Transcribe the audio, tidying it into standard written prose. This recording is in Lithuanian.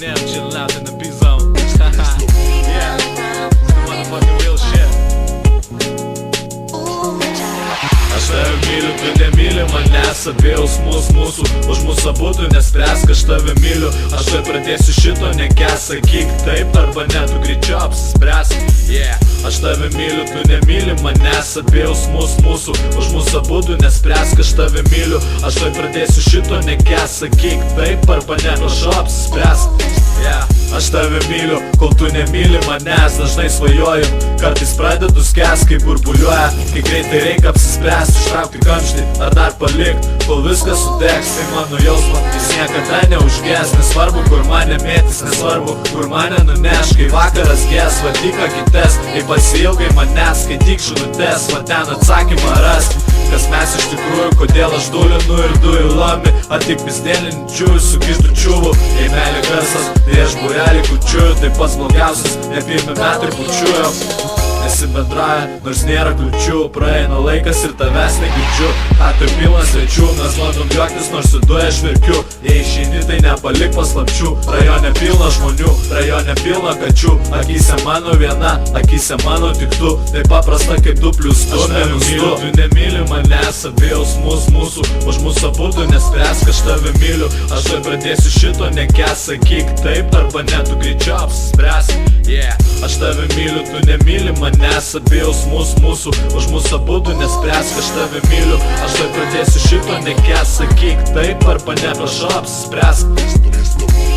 Eminem chilling out in the B-zone. Yeah, it's the motherfucking real shit. Aš tave myliu, tu nemyli manęs, abi jausmus mūsų už mūsų abudu nespręsk, aš tave myliu. Aš tai pradėsiu šito nekęs, sakyk taip arba ne, tu greičiau apsispręsk. Yeah. Aš tave myliu, tu nemyli manęs, abi jausmus mūsų už mūsų abudu nespręsk, aš tave myliu. Aš tai pradėsiu šito nekęs, sakyk taip arba ne, prašau apsispręsk. Yeah. Aš tave myliu, kol tu nemyli manęs, dažnai svajoju, kartais pradedu skęs, kai burbuliuoja, kai greitai reikia apsispręsti, ištraukti kamštį ar dar palikt, kol viskas sudegs, tai mano jausmas, jis niekada neužges, nesvarbu kur mane mėtis, nesvarbu kur mane nuneš, kai vakaras ges, vadyk akites, kai pasiilgai manęs, skaityk žinutes, va ten atsakymą ras. Kas mes iš tikrųjų, kodėl aš dulinu ir dujų lami, ar tik pizdėlinčiųjų su kištų čiūvų. Jei meilė garsas, tai aš būrelį kučiuoju, tai pats blogiausias, ne pirmi metai pučiuoju. Nesibendrauja, nors nėra kliučių, praeina laikas ir tavęs negirdžiu. Atoj pilnas svečių, mes bandom juoktis, nors viduje aš verkiu. Jei išeini, tai nepalik paslapčių, rajone pilna žmonių, rajone pilna kačių. Akyse mano viena, akyse mano tik tu, tai paprasta kaip 2+2. Aš tave myliu, tu nemyli manęs, abi jausmus mūsų už mūsų abudu nespręsk, aš tave myliu. Aš tai pradėsiu šito nekęs, sakyk taip arba ne, tu greičiau apsispręsk. Yeah. Aš tave myliu, tu nemyli manęs, abi jausmus mūsų už mūsų abudu nespręsk, aš tave myliu. Aš tai pradėsiu šito nekęs, sakyk taip arba ne, prašau apsispręsk.